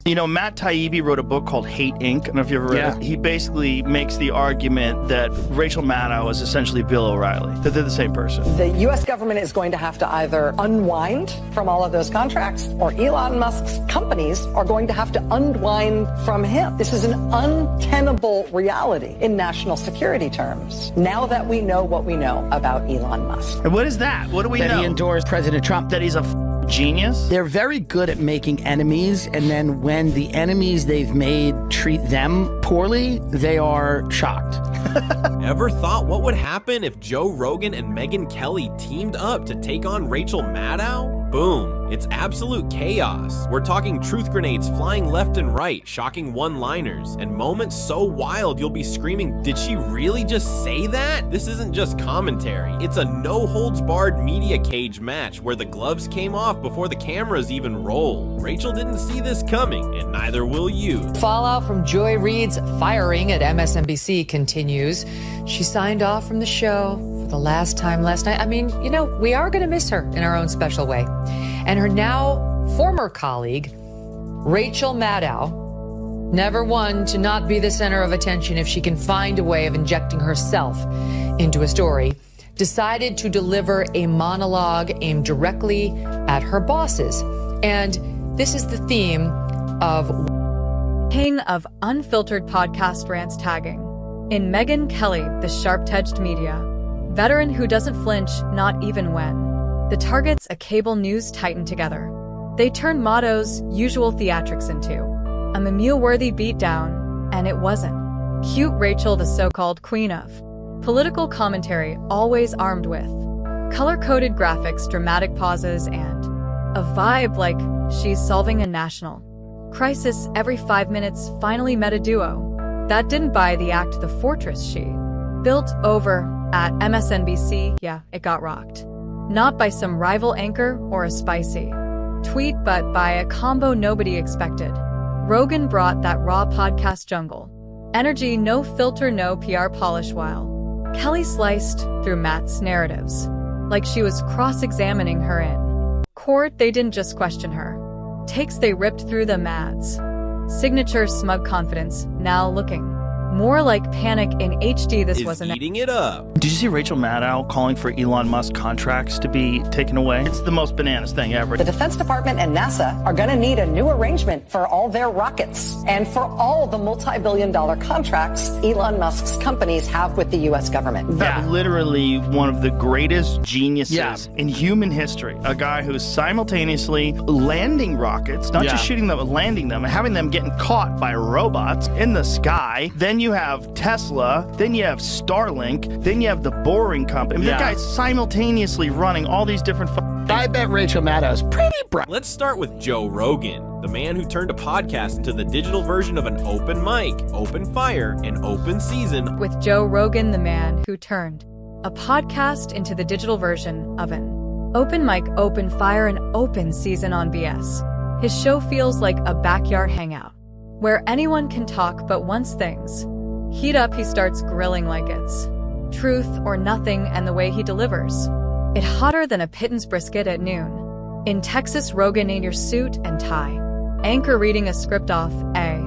You know, Matt Taibbi wrote a book called Hate Inc. I don't know if you ever read it. He basically makes the argument that Rachel Maddow is essentially Bill O'Reilly, that they're the same person. The U.S. government is going to have to either unwind from all of those contracts, or Elon Musk's companies are going to have to unwind from him. This is an untenable reality in national security terms, now that we know what we know about Elon Musk. And what is that? What do we know? That he endorsed President Trump. That he's a genius? They're very good at making enemies, and then when the enemies they've made treat them poorly, they are shocked. Ever thought what would happen if Joe Rogan and Megyn Kelly teamed up to take on Rachel Maddow? Boom. It's absolute chaos. We're talking truth grenades flying left and right, shocking one-liners, and moments so wild you'll be screaming, did she really just say that? This isn't just commentary. It's a no-holds-barred media cage match where the gloves came off before the cameras even rolled. Rachel didn't see this coming, and neither will you. Fallout from Joy Reid's firing at MSNBC continues. She signed off from the show for the last time last night. I mean, you know, we are going to miss her in our own special way. And her now former colleague, Rachel Maddow, never one to not be the center of attention if she can find a way of injecting herself into a story, decided to deliver a monologue aimed directly at her bosses. And this is the theme of King of unfiltered podcast rants tagging. In Megyn Kelly, the sharp-edged media, veteran who doesn't flinch, not even when the target's a cable news titan together. They turned Maddow's usual theatrics into a Memule-worthy beatdown, and it wasn't. Cute Rachel, the so-called queen of political commentary, always armed with color-coded graphics, dramatic pauses, and a vibe like she's solving a national crisis every 5 minutes, finally met a duo that didn't buy the act. The fortress she built over at MSNBC, yeah, it got rocked. Not by some rival anchor or a spicy tweet, but by a combo nobody expected. Rogan brought that raw podcast jungle energy, no filter, no PR polish, while Kelly sliced through Matt's narratives like she was cross-examining her in court. They didn't just question her takes, they ripped through the Mads' signature smug confidence, now looking more like panic in HD. This wasn't eating it up. Did you see Rachel Maddow calling for Elon Musk contracts to be taken away? It's the most bananas thing ever. The Defense Department and NASA are going to need a new arrangement for all their rockets and for all the multi-billion-dollar contracts Elon Musk's companies have with the U.S. government. Yeah. Literally one of the greatest geniuses in human history. A guy who's simultaneously landing rockets, not just shooting them, but landing them, and having them getting caught by robots in the sky. Then you have Tesla, then you have Starlink, then you have the Boring Company. I mean, that guy's simultaneously running all these different... I bet Rachel Maddow's pretty bright. Let's start with Joe Rogan, the man who turned a podcast into the digital version of an open mic, open fire, and open season. With Joe Rogan, the man who turned a podcast into the digital version of an open mic, open fire, and open season on BS. His show feels like a backyard hangout, where anyone can talk, but once things heat up, he starts grilling like it's truth or nothing, and the way he delivers it hotter than a Pitten's brisket at noon. In Texas, Rogan in your suit and tie, anchor reading a script off a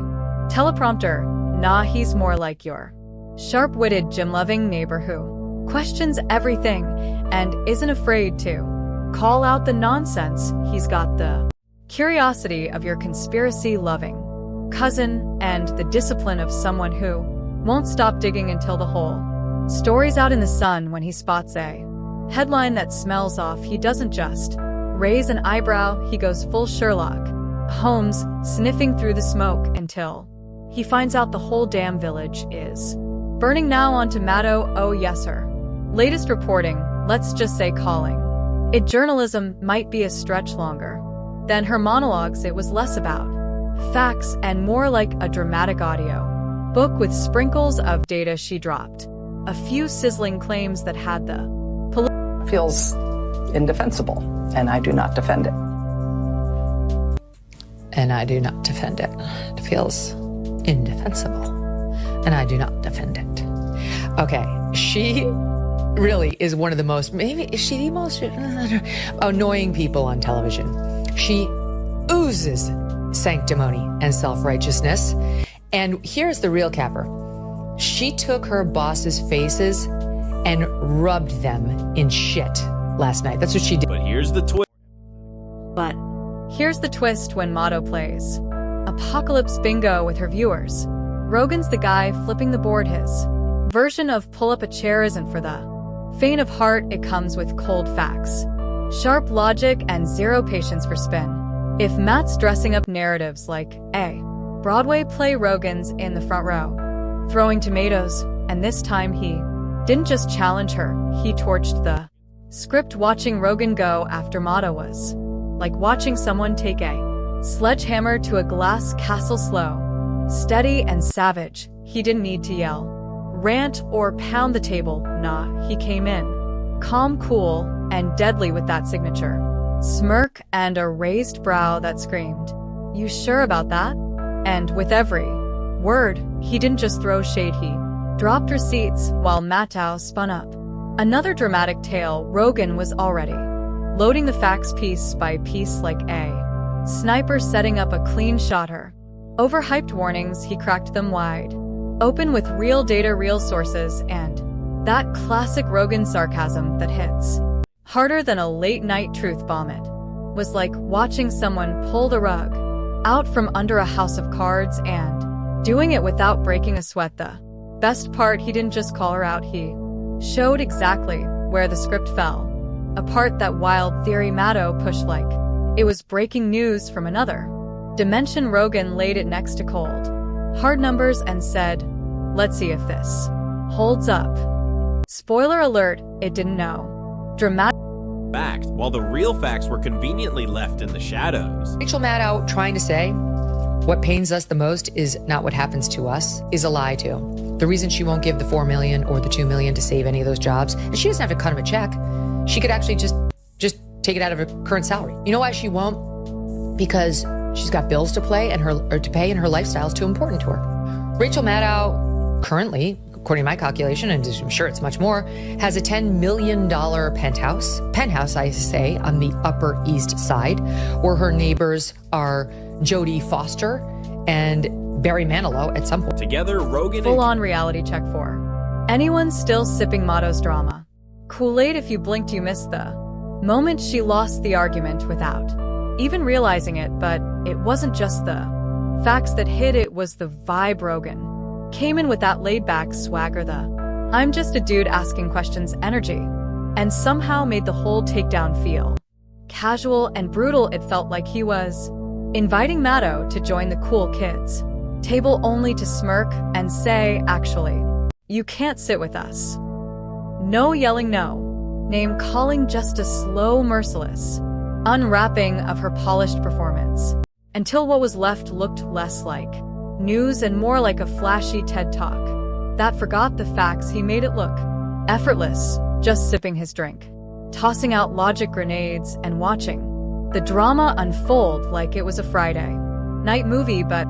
teleprompter. Nah, he's more like your sharp-witted, gym-loving neighbor who questions everything and isn't afraid to call out the nonsense. He's got the curiosity of your conspiracy-loving cousin and the discipline of someone who won't stop digging until the whole story's out in the sun. When he spots a headline that smells off, he doesn't just raise an eyebrow, he goes full Sherlock Holmes, sniffing through the smoke until he finds out the whole damn village is burning. Now onto Maddow. Oh yes, sir. Latest reporting, let's just say calling it journalism might be a stretch longer than her monologues. It was less about facts and more like a dramatic audio book with sprinkles of data. She dropped a few sizzling claims that had the feels indefensible, and I do not defend it. And I do not defend it. It feels indefensible. And I do not defend it. Okay, she really is one of the most, maybe, is she the most annoying people on television? She oozes sanctimony and self-righteousness. And here's the real capper. She took her boss's faces and rubbed them in shit last night. That's what she did. But here's the twist. But here's the twist when Maddow plays Apocalypse Bingo with her viewers. Rogan's the guy flipping the board. His version of pull up a chair isn't for the faint of heart. It comes with cold facts, sharp logic, and zero patience for spin. If Matt's dressing up narratives like a Broadway play, Rogan's in the front row, throwing tomatoes, and this time he didn't just challenge her, he torched the script. Watching Rogan go after Maddow was like watching someone take a sledgehammer to a glass castle, slow, steady, and savage. He didn't need to yell, rant, or pound the table. Nah, he came in calm, cool, and deadly with that signature smirk and a raised brow that screamed, "You sure about that?" And with every word, he didn't just throw shade, he dropped receipts while Maddow spun up another dramatic tale. Rogan was already loading the facts piece by piece like a sniper setting up a clean shot. Her overhyped warnings, he cracked them wide open with real data, real sources, and that classic Rogan sarcasm that hits harder than a late-night truth bomb. It was like watching someone pull the rug out from under a house of cards, and doing it without breaking a sweat. The best part, he didn't just call her out, he showed exactly where the script fell apart. That wild theory Maddow pushed like it was breaking news from another dimension. Rogan laid it next to cold, hard numbers and said, "Let's see if this holds up." Spoiler alert, it didn't know. Dramatic Fact, while the real facts were conveniently left in the shadows. Rachel Maddow trying to say what pains us the most is not what happens to us is a lie too. The reason she won't give the $4 million or the $2 million to save any of those jobs, and she doesn't have to cut him a check. She could actually just take it out of her current salary. You know why she won't? Because she's got bills to pay and her lifestyle is too important to her. Rachel Maddow currently, according to my calculation, and I'm sure it's much more, has a $10 million penthouse, I say, on the Upper East Side, where her neighbors are Jodie Foster and Barry Manilow at some point. Together, Rogan full-on reality check for anyone still sipping Maddow's drama. Kool-Aid, if you blinked you missed the moment she lost the argument without even realizing it. But it wasn't just the facts that hit, it was the vibe. Rogan came in with that laid-back swagger, the I'm just a dude asking questions energy, and somehow made the whole takedown feel casual and brutal. It felt like he was inviting Maddow to join the cool kids table, only to smirk and say, "Actually, you can't sit with us." No yelling, no name calling, just a slow, merciless unwrapping of her polished performance, until what was left looked less like news and more like a flashy TED Talk that forgot the facts. He made it look effortless, just sipping his drink, tossing out logic grenades, and watching the drama unfold like it was a Friday night movie. But